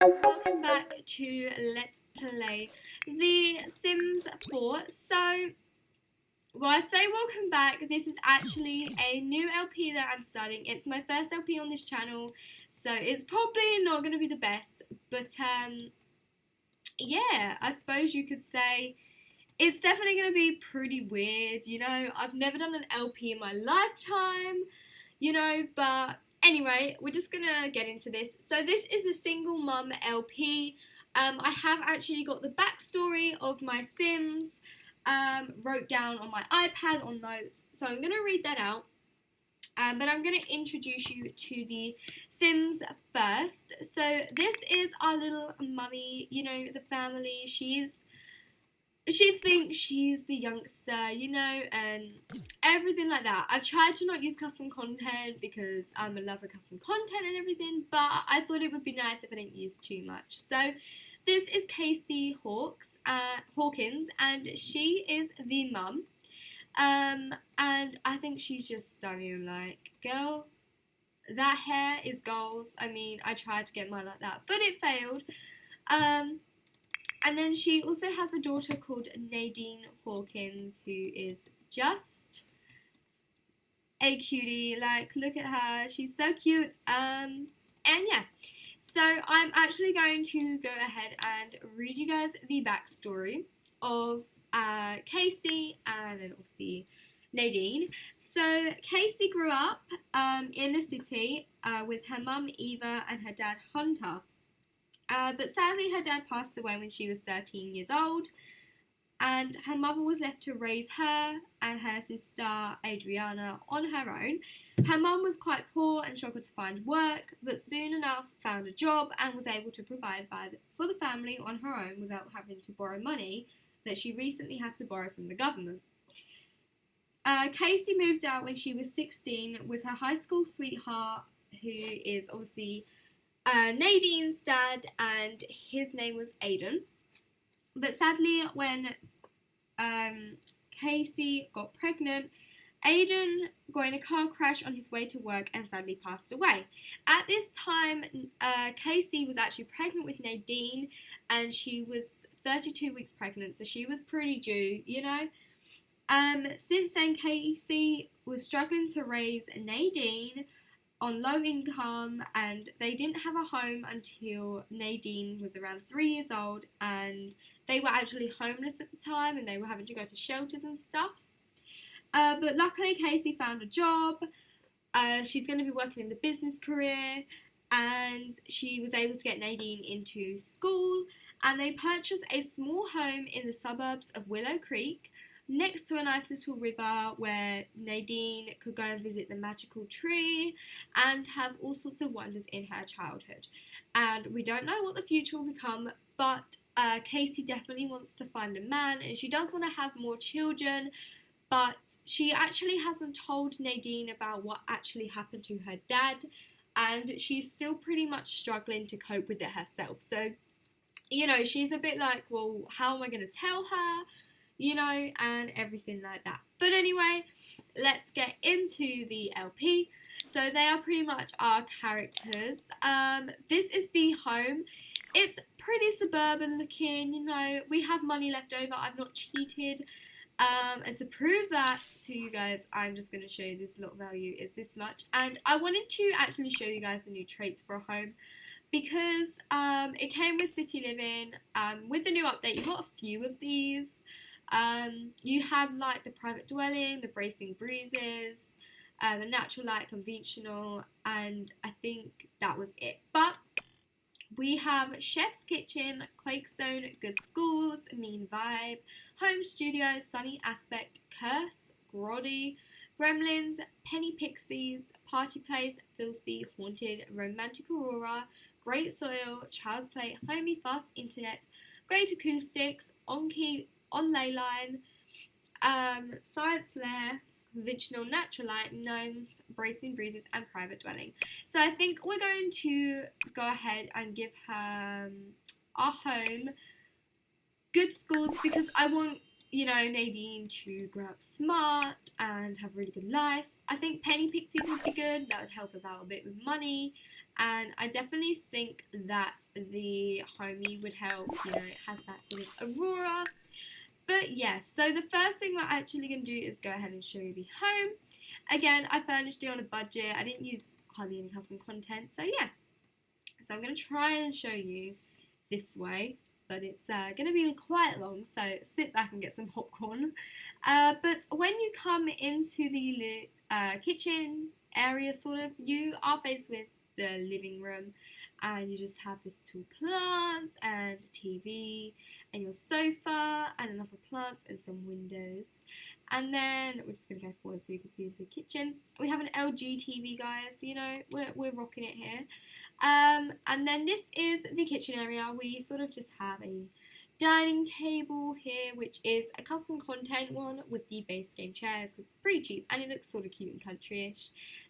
Welcome back to Let's Play The Sims 4. So, well, I say welcome back. This is actually a new LP that I'm starting. It's my first LP on this channel, so it's probably not going to be the best. But, yeah, I suppose you could say it's definitely going to be pretty weird, you know. I've never done an LP in my lifetime, you know, but anyway, we're just gonna get into this. So this is a single mum LP. I have actually got the backstory of my Sims wrote down on my iPad on notes, so I'm gonna read that out. But I'm gonna introduce you to the Sims first. So this is our little mummy, you know, the family. She thinks she's the youngster, you know, and everything like that. I've tried to not use custom content because I'm a lover of custom content and everything, but I thought it would be nice if I didn't use too much. So this is Casey Hawkins, and she is the mum. And I think she's just stunning. Like, girl, that hair is goals. I mean, I tried to get mine like that, but it failed. And then she also has a daughter called Nadine Hawkins, who is just a cutie. Like, look at her. She's so cute. And yeah. So I'm actually going to go ahead and read you guys the backstory of Casey and then obviously Nadine. So Casey grew up in the city with her mum Eva and her dad Hunter. But sadly, her dad passed away when she was 13 years old, and her mother was left to raise her and her sister Adriana on her own. Her mum was quite poor and struggled to find work, but soon enough found a job and was able to provide for the family on her own without having to borrow money that she recently had to borrow from the government. Casey moved out when she was 16 with her high school sweetheart, who is obviously Nadine's dad, and his name was Aiden. But sadly, when Casey got pregnant, Aiden got in a car crash on his way to work and sadly passed away. At this time, Casey was actually pregnant with Nadine, and she was 32 weeks pregnant, so she was pretty due, you know. Since then, Casey was struggling to raise Nadine on low income, and they didn't have a home until Nadine was around 3 years old, and they were actually homeless at the time and they were having to go to shelters and stuff. But luckily Casey found a job. She's going to be working in the business career, and she was able to get Nadine into school, and they purchased a small home in the suburbs of Willow Creek, next to a nice little river where Nadine could go and visit the magical tree and have all sorts of wonders in her childhood. And we don't know what the future will become, but Casey definitely wants to find a man, and she does want to have more children, but she actually hasn't told Nadine about what actually happened to her dad, and she's still pretty much struggling to cope with it herself. So, you know, she's a bit like, well, how am I going to tell her? You know, and everything like that. But anyway, let's get into the LP. So they are pretty much our characters. This is the home. It's pretty suburban looking, you know. We have money left over. I've not cheated. And to prove that to you guys, I'm just going to show you this lot value is this much. And I wanted to actually show you guys the new traits for a home, because it came with City Living. With the new update, you got a few of these. You have like the private dwelling, the bracing breezes, the natural light conventional, and I think that was it. But we have Chef's Kitchen, Quakestone, Good Schools, Mean Vibe, Home Studio, Sunny Aspect, Curse, Grotty, Gremlins, Penny Pixies, Party Place, Filthy, Haunted, Romantic Aurora, Great Soil, Child's Play, Homey, Fast Internet, Great Acoustics, On-Key, On Leyline, Science Lair, Conventional, Natural Light, Gnomes, Bracing Breezes, and Private Dwelling. So I think we're going to go ahead and give her our home Good Schools, because I want, you know, Nadine to grow up smart and have a really good life. I think Penny Pixies would be good. That would help us out a bit with money. and I definitely think that the homie would help. You know, it has that sort of aurora. But yeah, so the first thing we're actually going to do is go ahead and show you the home. Again, I furnished it on a budget. I didn't use hardly any custom content, so yeah. So I'm going to try and show you this way, but it's going to be quite long, so sit back and get some popcorn. But when you come into the kitchen area, sort of, you are faced with the living room, and you just have this two plants and a TV and your sofa and another plant and some windows. And then we're just going to go forward so you can see the kitchen. We have an LG TV, guys. You know, we're rocking it here. And then this is the kitchen area. We sort of just have a dining table here, which is a custom content one with the base game chairs, because it's pretty cheap and it looks sort of cute and country-ish.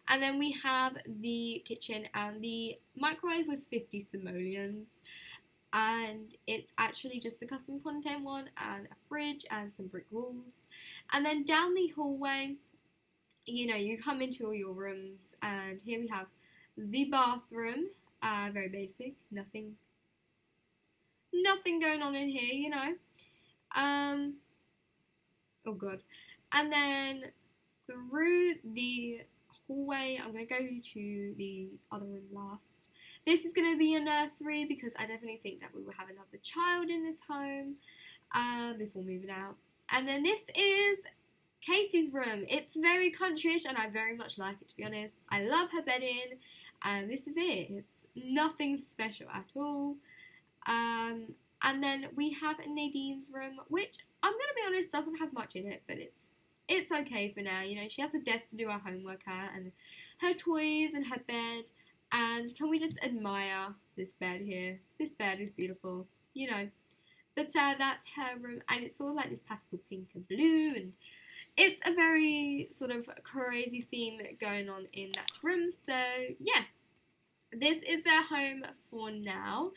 And then we have the kitchen, and the microwave was 50 simoleons, and it's actually just a custom content one, and a fridge and some brick walls. And then down the hallway, you know, you come into all your rooms, and here we have the bathroom. Very basic, nothing going on in here, you know. Oh god. And then through the hallway, I'm going to go to the other room last. This is going to be a nursery, because I definitely think that we will have another child in this home before moving out. And then this is Casey's room. It's very countryish, and I very much like it, to be honest. I love her bedding, and this is it. It's nothing special at all. And then we have Nadine's room, which I'm going to be honest, doesn't have much in it, but it's okay for now. You know, she has a desk to do her homework at, and her toys and her bed. And can we just admire this bed here? This bed is beautiful, you know. But that's her room, and it's sort of like this pastel pink and blue, and it's a very sort of crazy theme going on in that room. So yeah, this is their home for now,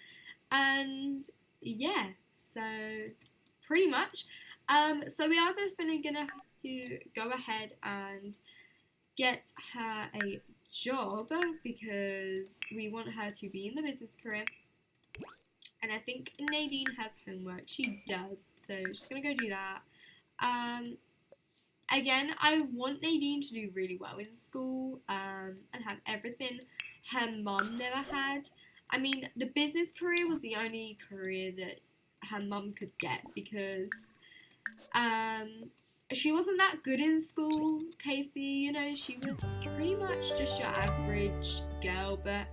and yeah, so pretty much. So we are definitely gonna have to go ahead and get her a job, because we want her to be in the business career. And I think Nadine has homework. She does, so she's gonna go do that. Again, I want Nadine to do really well in school, and have everything her mum never had. I mean, the business career was the only career that her mum could get, because she wasn't that good in school, Casey. You know, she was pretty much just your average girl, but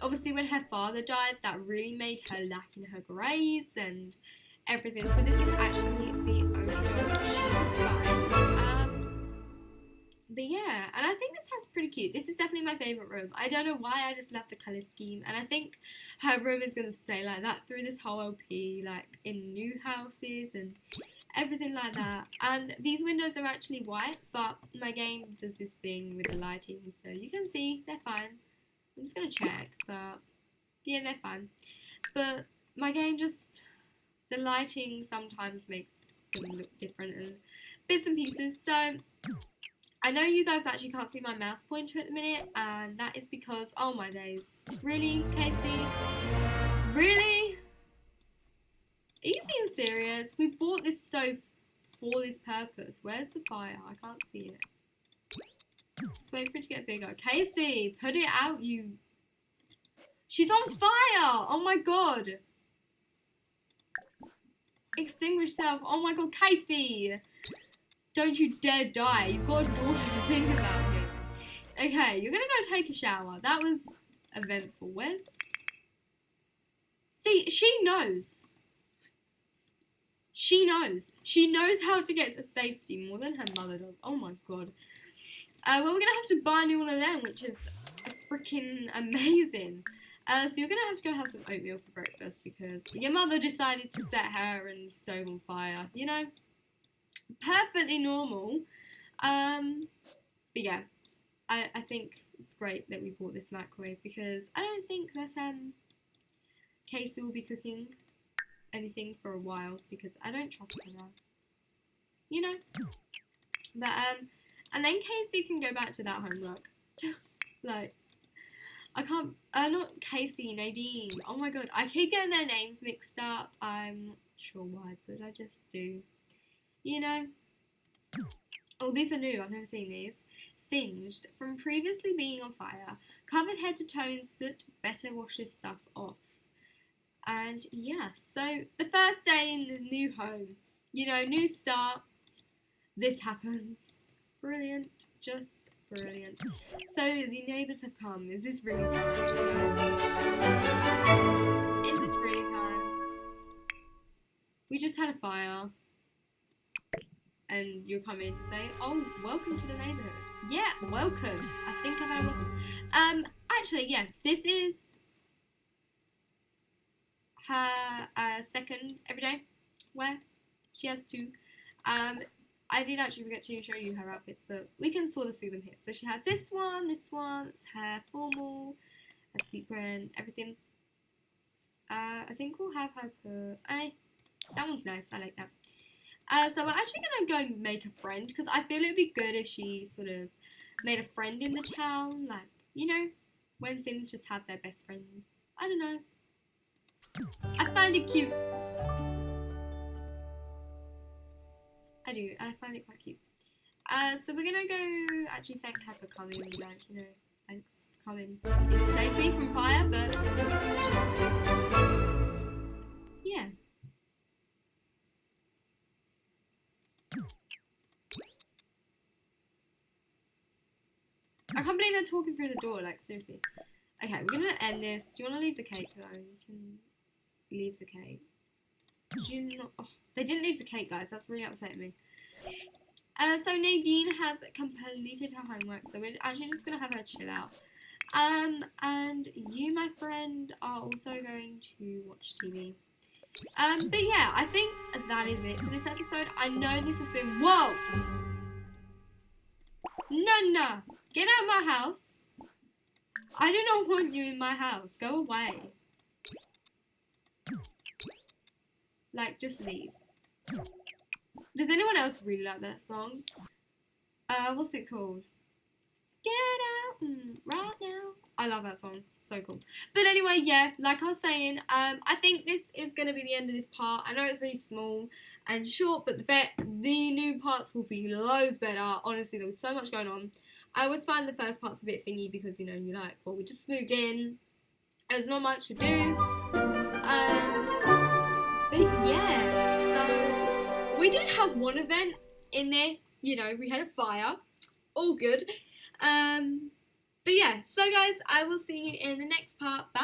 obviously when her father died, that really made her lack in her grades and everything. So this is actually the only job that she could find. But yeah, and I think this house is pretty cute. This is definitely my favourite room. I don't know why, I just love the colour scheme. And I think her room is going to stay like that through this whole LP, like in new houses and everything like that. And these windows are actually white, but my game does this thing with the lighting, so you can see they're fine. I'm just going to check, but yeah, they're fine. But my game just, the lighting sometimes makes them look different and bits and pieces. So I know you guys actually can't see my mouse pointer at the minute, and that is because, oh my days. Really, Casey? Really? Are you being serious? We bought this stove for this purpose. Where's the fire? I can't see it. Just wait for it to get bigger. Casey, put it out, you... She's on fire! Oh my god! Extinguish self. Oh my god, Casey! Don't you dare die. You've got a daughter to think about here. Okay, you're gonna go take a shower. That was eventful. Where's... See, she knows. She knows. She knows how to get to safety more than her mother does. Oh my god. Well, we're gonna have to buy a new one of them, which is freaking amazing. So you're gonna have to go have some oatmeal for breakfast, because your mother decided to set her and the stove on fire. You know? Perfectly normal. But yeah, I think it's great that we bought this microwave, because I don't think that Casey will be cooking anything for a while, because I don't trust her now. You know? But and then Casey can go back to that homework. Like, I can't, not Casey, Nadine. Oh my god, I keep getting their names mixed up. I'm not sure why, but I just do. You know? Oh, these are new. I've never seen these. Singed. From previously being on fire, covered head to toe in soot, better wash this stuff off. And yeah, so the first day in the new home, you know, new start, this happens. Brilliant. Just brilliant. So the neighbours have come. Is this really time? Is this really time? We just had a fire. And you're coming to say, oh, welcome to the neighbourhood. Yeah, welcome. I think I've had a welcome. Actually, yeah, this is her second everyday wear. She has two. I did actually forget to show you her outfits, but we can sort of see them here. So she has this one, it's her formal, her sleeper and everything. I think we'll have her put, that one's nice, I like that. So we're actually going to go make a friend, because I feel it would be good if she sort of made a friend in the town, like, you know, when Sims just have their best friends. I don't know. I find it cute. I do. I find it quite cute. So we're gonna go actually thank her for coming. Like, you know, thanks for coming. It saved me from fire, but yeah. I can't believe they're talking through the door. Like, seriously. Okay, we're gonna end this. Do you want to leave the cake though? You can leave the cake. Did you not? Oh, they didn't leave the cake, guys. That's really upsetting me. So Nadine has completed her homework, so we're actually just gonna have her chill out. And you, my friend, are also going to watch TV. But yeah, I think that is it for this episode. I know this has been whoa. No, get out of my house. I do not want you in my house. Go away. Like, just leave. Does anyone else really like that song? What's it called? Get out right now. I love that song. So cool. But anyway, yeah, like I was saying, I think this is going to be the end of this part. I know it's really small and short, but the new parts will be loads better. Honestly, there was so much going on. I always find the first part's a bit thingy because, you know, you're like, well, we just moved in. There's not much to do. But yeah, so we did have one event in this. You know, we had a fire. All good. But yeah, so guys, I will see you in the next part. Bye.